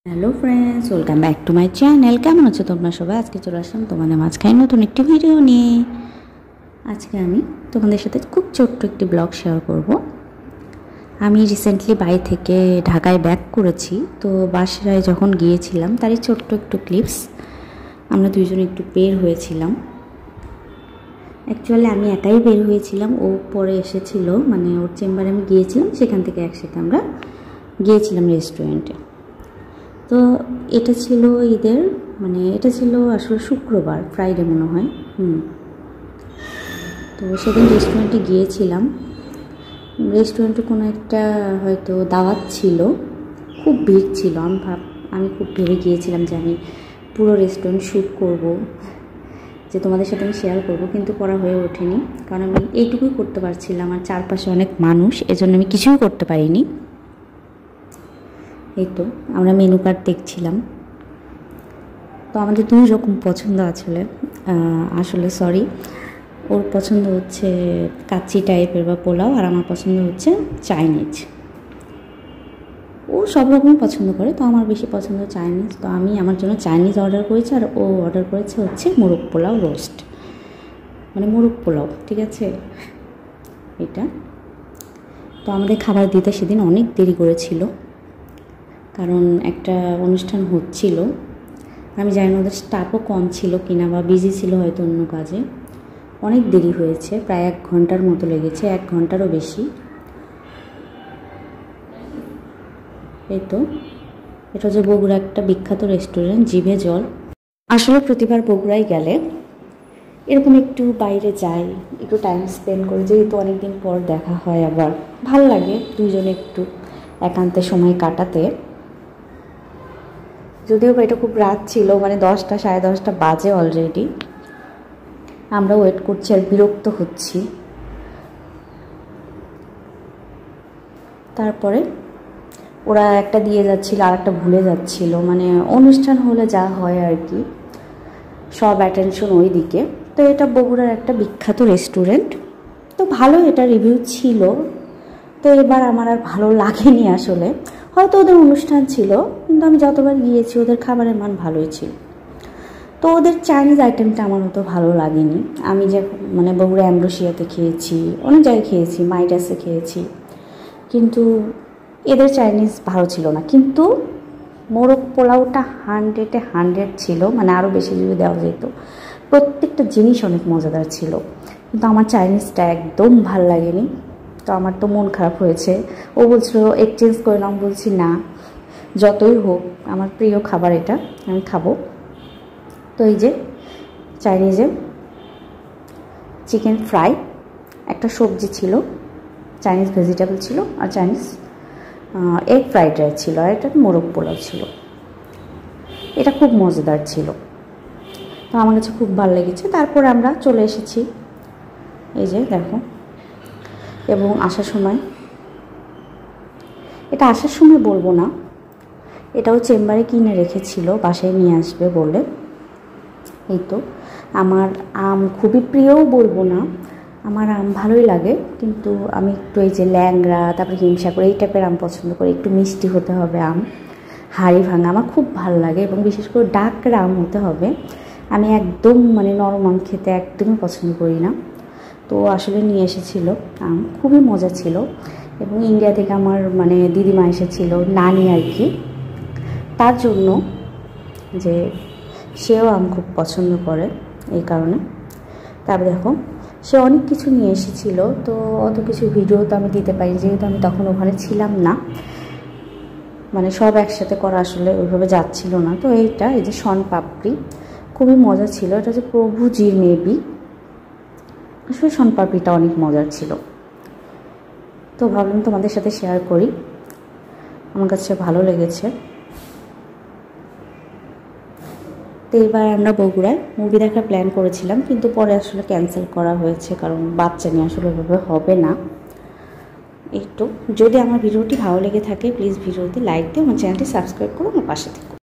Hello friends, welcome back to my channel. কেমন আছো তোমরা সবাই? আজকে চলে আসলাম তোমাদের মাঝখানে নতুন একটি ভিডিও নিয়ে। আজকে আমি তোমাদের সাথে খুব ছোট্ট একটি ব্লগ শেয়ার করব। আমি রিসেন্টলি বাড়ি থেকে ঢাকায় ব্যাক করেছি, তো বাসায় যখন গিয়েছিলাম তারই ছোট্ট একটু ক্লিপস। আমরা দুইজনে একটু বের হয়েছিলাম। অ্যাকচুয়ালি আমি একাই বের হয়েছিলাম, ও পরে এসেছিল, মানে ওর চেম্বারে আমি গিয়েছিলাম, সেখান থেকে একসাথে আমরা গিয়েছিলাম রেস্টুরেন্টে। তো এটা ছিল ঈদের, মানে এটা ছিল আসলে শুক্রবার, ফ্রাইডে মনে হয়। তো সেদিন রেস্টুরেন্টে গিয়েছিলাম। রেস্টুরেন্টে কোনো একটা হয়তো দাওয়াত ছিল, খুব ভিড় ছিল। আমি খুব ভেবে গিয়েছিলাম যে আমি পুরো রেস্টুরেন্ট শ্যুট করব, যে তোমাদের সাথে আমি শেয়ার করব, কিন্তু করা হয়ে ওঠেনি, কারণ আমি এইটুকুই করতে পারছিলাম। আর চারপাশে অনেক মানুষ, এজন্য আমি কিছুই করতে পারিনি। এই তো আমরা মেনু কার্ড দেখছিলাম। তো আমাদের দুই রকম পছন্দ আসলে সরি, ওর পছন্দ হচ্ছে কাচ্চি টাইপের বা পোলাও, আর আমার পছন্দ হচ্ছে চাইনিজ। ও সব রকম পছন্দ করে, তো আমার বেশি পছন্দ চাইনিজ। তো আমি আমার জন্য চাইনিজ অর্ডার করেছি, আর ও অর্ডার করেছে হচ্ছে মোরগ পোলাও রোস্ট, মানে মোরগ পোলাও, ঠিক আছে এটা। তো আমাদের খাবার দিতে সেদিন অনেক দেরি করেছিল, কারণ একটা অনুষ্ঠান হচ্ছিল। আমি জানি না ওদের স্টাফও কম ছিল কিনা, বা বিজি ছিল হয়তো অন্য কাজে। অনেক দেরি হয়েছে, প্রায় 1 ঘন্টার মতো লেগেছে, 1 ঘন্টারও বেশি। এই তো এটা হচ্ছে বগুড়া একটা বিখ্যাত রেস্টুরেন্ট, জিভে জল। আসলে প্রতিবার বগুড়ায় গেলে এরকম একটু বাইরে যাই, একটু টাইম স্পেন্ড করে, যেহেতু অনেকদিন পর দেখা হয়, আবার ভালো লাগে দুইজনে একটু একান্তে সময় কাটাতে। যদিও এটা খুব রাত ছিল, মানে 10টা সাড়ে 10টা বাজে অলরেডি। আমরা ওয়েট করছি আর বিরক্ত হচ্ছি। তারপরে ওরা একটা দিয়ে যাচ্ছিল আর একটা ভুলে যাচ্ছিল, মানে অনুষ্ঠান হলে যা হয় আর কি, সব অ্যাটেনশন ওই দিকে। তো এটা বগুড়ার একটা বিখ্যাত রেস্টুরেন্ট, তো ভালো এটা রিভিউ ছিল। তো এবার আমার আর ভালো লাগেনি আসলে, হয়তো ওদের অনুষ্ঠান ছিল, কিন্তু আমি যতবার গিয়েছি ওদের খাবারের মান ভালোই ছিল। তো ওদের চাইনিজ আইটেমটা আমার অত ভালো লাগেনি। আমি যে মানে বগুড়া অ্যাম্ব্রোসিয়াতে খেয়েছি, অনেক জায়গায় খেয়েছি, মাইডাসে খেয়েছি, কিন্তু এদের চাইনিজ ভালো ছিল না। কিন্তু মোরগ পোলাওটা 100-এ 100 ছিল, মানে আরও বেশি যদি দেওয়া যেত। প্রত্যেকটা জিনিস অনেক মজাদার ছিল, কিন্তু আমার চাইনিজটা একদম ভাল লাগেনি। তো আমার তো মন খারাপ হয়েছে। ও বলছিল এক্সচেঞ্জ করে নাও, বলছি না, যতই হোক আমার প্রিয় খাবার এটা, আমি খাবো। তো এই যে চাইনিজে চিকেন ফ্রাই, একটা সবজি ছিল, চাইনিজ ভেজিটেবল ছিল, আর চাইনিজ এগ ফ্রাইড রাইস ছিল, আর এটা মোরগ পোলাও ছিল। এটা খুব মজাদার ছিল, তো আমার কাছে খুব ভালো লেগেছে। তারপরে আমরা চলে এসেছি, এই যে দেখো। এবং আসার সময়, এটা আসার সময় বলবো না, এটাও চেম্বারে কিনে রেখেছিল, বাসায় নিয়ে আসবে বলে। এই তো আমার আম খুবই প্রিয়ও বলবো না, আমার আম ভালোই লাগে, কিন্তু আমি একটু এই যে ল্যাংড়া, তারপরে হিমসাগর, এই টাইপের আম পছন্দ করি। একটু মিষ্টি হতে হবে আম, হাড়ি ভাঙা আমার খুব ভালো লাগে, এবং বিশেষ করে ডাকের আম হতে হবে। আমি একদম মানে নরম আম খেতে একদমই পছন্দ করি না। তো আসলে নিয়ে এসেছিল আম, খুবই মজা ছিল। এবং ইন্ডিয়া থেকে আমার মানে দিদিমা এসেছিল, নানি আর কি, তার জন্য, যে সেও আম খুব পছন্দ করে, এই কারণে। তারপর দেখো সে অনেক কিছু নিয়ে এসেছিল, তো অত কিছু ভিডিও তো আমি দিতে পারি, যেহেতু আমি তখন ওখানে ছিলাম না, মানে সব একসাথে করা আসলে ওইভাবে যাচ্ছিল না। তো এইটা, এই যে শন পাপড়ি, খুবই মজা ছিল। এটা হচ্ছে প্রভুজির মেবি, আসলে শন পাপড়িটা অনেক মজার ছিল। তো ভাবলাম তোমাদের সাথে শেয়ার করি, আমার কাছে ভালো লেগেছে। তো এবার আমরা বগুড়ায় মুভি দেখার প্ল্যান করেছিলাম, কিন্তু পরে আসলে ক্যান্সেল করা হয়েছে, কারণ বাচ্চা নিয়ে আসলে ওইভাবে হবে না। একটু যদি আমার ভিডিওটি ভালো লেগে থাকে, প্লিজ ভিডিওতে লাইক দিয়ে আমার চ্যানেলটি সাবস্ক্রাইব করো, আমার পাশে থেকো।